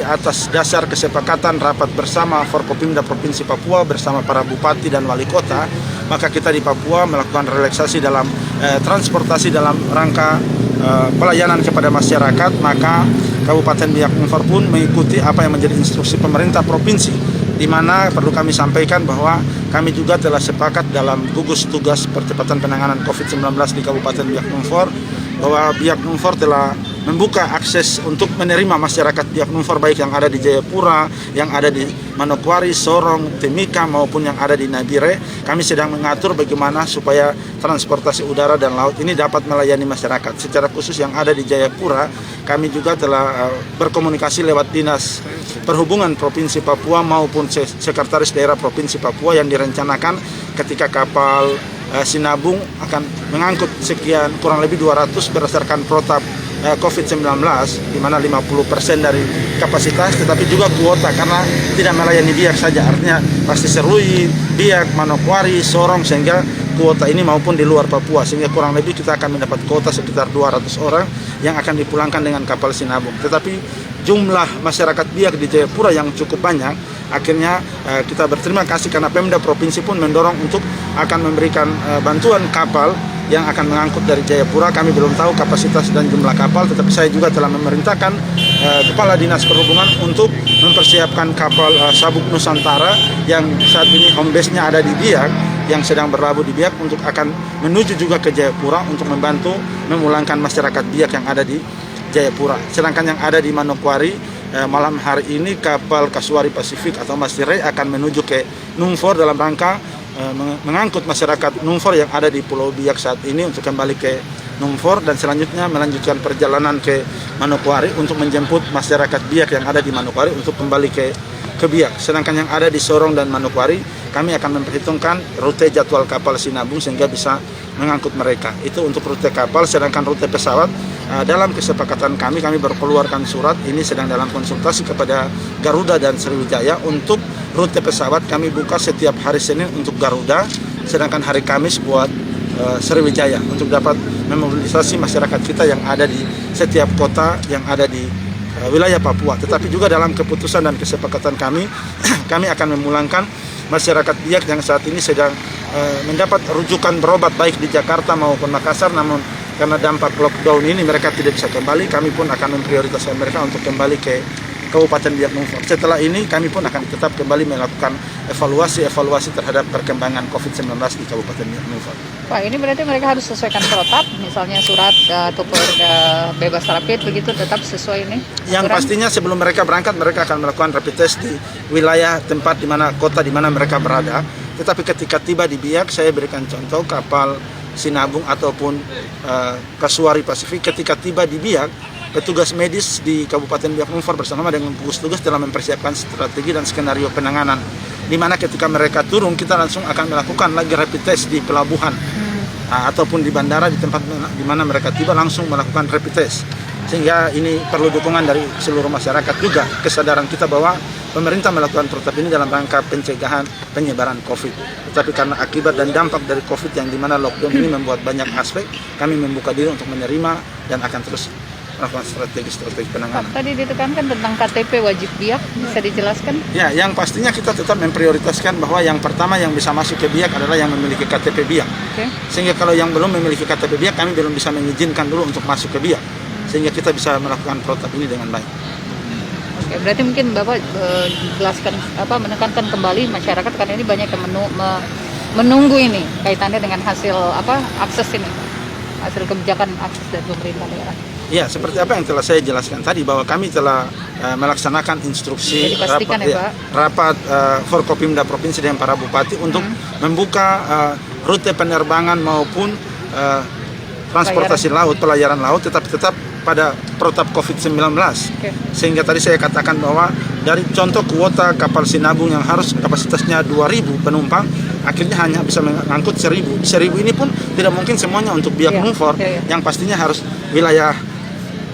atas dasar kesepakatan rapat bersama Forkopimda Provinsi Papua bersama para bupati dan wali kota, maka kita di Papua melakukan relaksasi dalam transportasi dalam rangka pelayanan kepada masyarakat. Maka Kabupaten Biak Numfor pun mengikuti apa yang menjadi instruksi pemerintah provinsi, di mana perlu kami sampaikan bahwa kami juga telah sepakat dalam gugus tugas percepatan penanganan COVID-19 di Kabupaten Biak Numfor bahwa Biak Numfor telah membuka akses untuk menerima masyarakat Biak Numfor baik yang ada di Jayapura, yang ada di Manokwari, Sorong, Timika maupun yang ada di Nabire. Kami sedang mengatur bagaimana supaya transportasi udara dan laut ini dapat melayani masyarakat. Secara khusus yang ada di Jayapura, kami juga telah berkomunikasi lewat Dinas Perhubungan Provinsi Papua maupun Sekretaris Daerah Provinsi Papua yang direncanakan ketika kapal Sinabung akan mengangkut sekian kurang lebih 200 berdasarkan protap COVID-19, di mana 50% dari kapasitas, tetapi juga kuota karena tidak melayani Biak saja, artinya pasti Serui, Biak, Manokwari, Sorong, sehingga kuota ini maupun di luar Papua, sehingga kurang lebih kita akan mendapat kuota sekitar 200 orang yang akan dipulangkan dengan kapal Sinabung. Tetapi jumlah masyarakat Biak di Jayapura yang cukup banyak, akhirnya kita berterima kasih karena Pemda Provinsi pun mendorong untuk akan memberikan bantuan kapal yang akan mengangkut dari Jayapura. Kami belum tahu kapasitas dan jumlah kapal, tetapi saya juga telah memerintahkan Kepala Dinas Perhubungan untuk mempersiapkan kapal Sabuk Nusantara yang saat ini home base-nya ada di Biak, yang sedang berlabuh di Biak untuk akan menuju juga ke Jayapura untuk membantu memulangkan masyarakat Biak yang ada di Jayapura. Sedangkan yang ada di Manokwari, malam hari ini kapal Kasuari Pasifik atau Masire akan menuju ke Numfor dalam rangka mengangkut masyarakat Numfor yang ada di Pulau Biak saat ini untuk kembali ke Numfor, dan selanjutnya melanjutkan perjalanan ke Manokwari untuk menjemput masyarakat Biak yang ada di Manokwari untuk kembali ke Biak. Sedangkan yang ada di Sorong dan Manokwari, kami akan memperhitungkan rute jadwal kapal Sinabung sehingga bisa mengangkut mereka. Itu untuk rute kapal. Sedangkan rute pesawat, dalam kesepakatan kami berkeluarkan surat, ini sedang dalam konsultasi kepada Garuda dan Sriwijaya. Untuk rute pesawat kami buka setiap hari Senin untuk Garuda, sedangkan hari Kamis buat Sriwijaya untuk dapat memobilisasi masyarakat kita yang ada di setiap kota yang ada di wilayah Papua. Tetapi juga dalam keputusan dan kesepakatan kami, kami akan memulangkan masyarakat Biak yang saat ini sedang mendapat rujukan berobat baik di Jakarta maupun Makassar, namun karena dampak lockdown ini mereka tidak bisa kembali. Kami pun akan memprioritaskan mereka untuk kembali ke Kabupaten Biak Numfor. Setelah ini kami pun akan tetap kembali melakukan evaluasi terhadap perkembangan COVID-19 di Kabupaten Biak Numfor. Pak, ini berarti mereka harus sesuaikan protap, misalnya surat ataupun bebas rapid begitu, tetap sesuai ini? Yang pastinya sebelum mereka berangkat, mereka akan melakukan rapid test di wilayah tempat di mana kota di mana mereka berada. Tetapi ketika tiba di Biak, saya berikan contoh kapal Sinabung ataupun Kasuari Pasifik, ketika tiba di Biak, petugas medis di Kabupaten Biak Numfor bersama dengan gugus tugas telah mempersiapkan strategi dan skenario penanganan, di mana ketika mereka turun kita langsung akan melakukan lagi rapid test di pelabuhan ataupun di bandara, di tempat di mana mereka tiba langsung melakukan rapid test. Sehingga ini perlu dukungan dari seluruh masyarakat juga, kesadaran kita bahwa pemerintah melakukan protap ini dalam rangka pencegahan penyebaran COVID. Tetapi karena akibat dan dampak dari COVID yang dimana lockdown ini membuat banyak aspek, kami membuka diri untuk menerima dan akan terus melakukan strategi penanganan. Tadi ditekankan tentang KTP wajib Biak, bisa dijelaskan? Ya, yang pastinya kita tetap memprioritaskan bahwa yang pertama yang bisa masuk ke Biak adalah yang memiliki KTP Biak. Okay. Sehingga kalau yang belum memiliki KTP Biak, kami belum bisa mengizinkan dulu untuk masuk ke Biak. Sehingga kita bisa melakukan protap ini dengan baik. Oke, berarti mungkin Bapak jelaskan menekankan kembali masyarakat karena ini banyak yang menunggu ini kaitannya dengan hasil akses ini, hasil kebijakan akses dari pemerintah daerah. Ya, seperti apa yang telah saya jelaskan tadi bahwa kami telah melaksanakan instruksi rapat Forkopimda Provinsi dan para bupati untuk membuka rute penerbangan maupun transportasi laut, pelayaran laut, tetapi tetap pada protap COVID-19. Okay. Sehingga tadi saya katakan bahwa dari contoh kuota kapal Sinabung yang harus kapasitasnya 2.000 penumpang, akhirnya hanya bisa mengangkut 1.000. 1.000 ini pun tidak mungkin semuanya untuk Biak Numfor, yang pastinya harus wilayah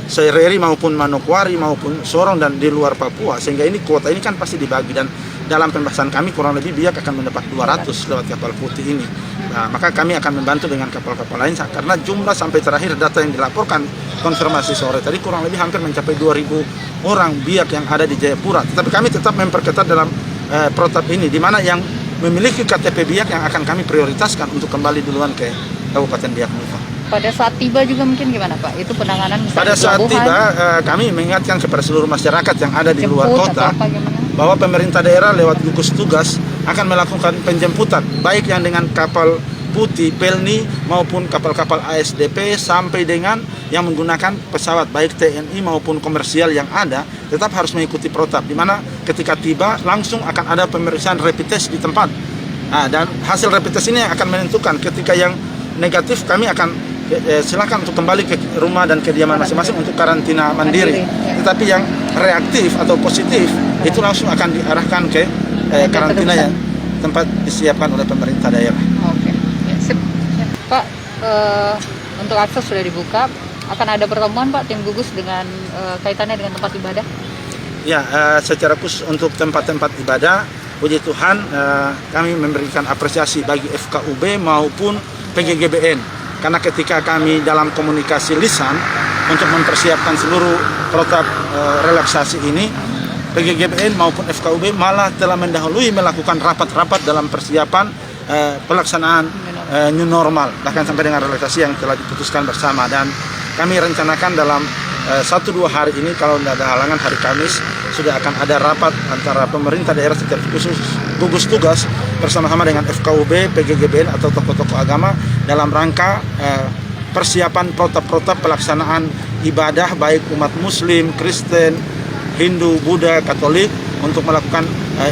Sereri maupun Manokwari maupun Sorong dan di luar Papua. Sehingga ini kuota ini kan pasti dibagi, dan dalam pembahasan kami kurang lebih Biak akan mendapat 200 lewat kapal putih ini. Nah, maka kami akan membantu dengan kapal-kapal lain karena jumlah sampai terakhir data yang dilaporkan konfirmasi sore tadi kurang lebih hampir mencapai 2.000 orang biak yang ada di Jayapura. Tetapi kami tetap memperketat dalam protap ini, di mana yang memiliki KTP biak yang akan kami prioritaskan untuk kembali duluan ke Kabupaten Biak Numfor. Pada saat tiba juga mungkin gimana Pak? Itu penanganan misalnya Pada saat pelabuhan, tiba, kami mengingatkan kepada seluruh masyarakat yang ada di luar jemput kota atau apa gimana? bahwa pemerintah daerah lewat gugus tugas akan melakukan penjemputan, baik yang dengan kapal putih Pelni maupun kapal-kapal ASDP sampai dengan yang menggunakan pesawat baik TNI maupun komersial yang ada, tetap harus mengikuti protap, di mana ketika tiba langsung akan ada pemeriksaan rapid test di tempat. Nah, dan hasil rapid test ini akan menentukan ketika yang negatif kami akan silakan untuk kembali ke rumah dan kediaman masing-masing untuk karantina mandiri. Tetapi yang reaktif atau positif itu langsung akan diarahkan ke karantina yang tempat disiapkan oleh pemerintah daerah. Oke, ya, sip. Pak, untuk akses sudah dibuka, akan ada pertemuan Pak tim gugus dengan kaitannya dengan tempat ibadah? Ya, secara khusus untuk tempat-tempat ibadah, puji Tuhan kami memberikan apresiasi bagi FKUB maupun PGGBN. Karena ketika kami dalam komunikasi lisan untuk mempersiapkan seluruh protap relaksasi ini, PGGBN maupun FKUB malah telah mendahului melakukan rapat-rapat dalam persiapan pelaksanaan new normal, bahkan sampai dengan relaksasi yang telah diputuskan bersama. Dan kami rencanakan dalam 1-2 hari ini, kalau tidak ada halangan, hari Kamis sudah akan ada rapat antara pemerintah daerah secara khusus gugus tugas bersama-sama dengan FKUB, PGGBN atau tokoh-tokoh agama dalam rangka persiapan protap-protap pelaksanaan ibadah baik umat Muslim, Kristen, Hindu, Buddha, Katolik untuk melakukan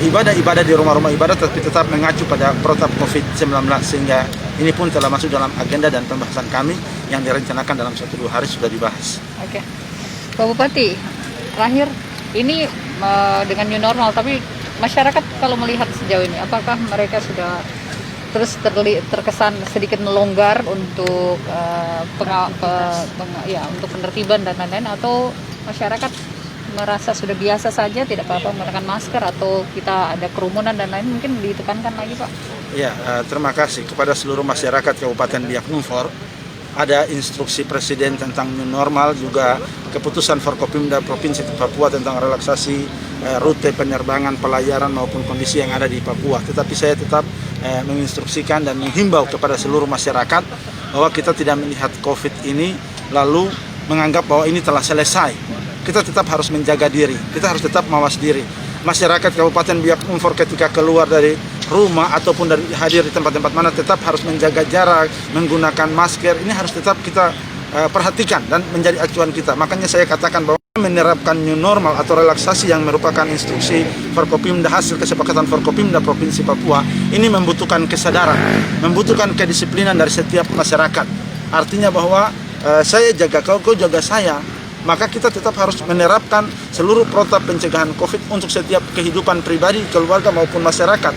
ibadah-ibadah di rumah-rumah ibadah, tapi tetap mengacu pada protap COVID-19, sehingga ini pun telah masuk dalam agenda dan pembahasan kami yang direncanakan dalam 1-2 hari sudah dibahas. Oke, Pak Bupati, terakhir ini dengan new normal, tapi masyarakat kalau melihat sejauh ini, apakah mereka sudah terus terkesan sedikit melonggar untuk untuk penertiban dan lain-lain, atau masyarakat merasa sudah biasa saja, tidak apa-apa menggunakan masker, atau kita ada kerumunan dan lain, mungkin ditekankan lagi Pak? Ya, terima kasih kepada seluruh masyarakat Kabupaten Biak Numfor. Ada instruksi Presiden tentang new normal, juga keputusan Forkopimda Provinsi Papua tentang relaksasi rute penerbangan, pelayaran maupun kondisi yang ada di Papua. Tetapi saya tetap menginstruksikan dan menghimbau kepada seluruh masyarakat bahwa kita tidak melihat COVID ini lalu menganggap bahwa ini telah selesai. Kita tetap harus menjaga diri, kita harus tetap mawas diri. Masyarakat Kabupaten Biak Numfor ketika keluar dari rumah ataupun dari hadir di tempat-tempat mana tetap harus menjaga jarak, menggunakan masker. Ini harus tetap kita perhatikan dan menjadi acuan kita. Makanya saya katakan bahwa menerapkan new normal atau relaksasi yang merupakan instruksi Forkopimda, hasil kesepakatan Forkopimda Provinsi Papua, ini membutuhkan kesadaran, membutuhkan kedisiplinan dari setiap masyarakat. Artinya bahwa saya jaga kau jaga saya, maka kita tetap harus menerapkan seluruh protap pencegahan COVID untuk setiap kehidupan pribadi, keluarga maupun masyarakat.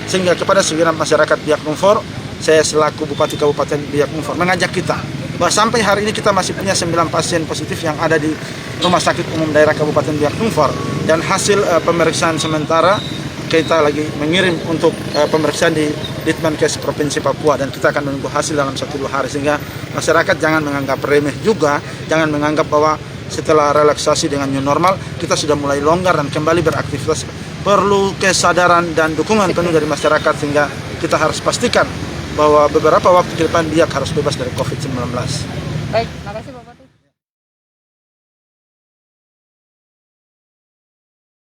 Sehingga kepada segenap masyarakat Biak Numfor, saya selaku Bupati Kabupaten Biak Numfor mengajak kita bahwa sampai hari ini kita masih punya 9 pasien positif yang ada di Rumah Sakit Umum Daerah Kabupaten Biak Numfor, dan hasil pemeriksaan sementara kita lagi mengirim untuk pemeriksaan di Ditmenkes Provinsi Papua, dan kita akan menunggu hasil dalam 1-2 hari, sehingga masyarakat jangan menganggap remeh juga, jangan menganggap bahwa setelah relaksasi dengan new normal kita sudah mulai longgar dan kembali beraktivitas. Perlu kesadaran dan dukungan penuh dari masyarakat, sehingga kita harus pastikan bahwa beberapa waktu ke depan Biak harus bebas dari COVID-19. Baik, makasih Pak.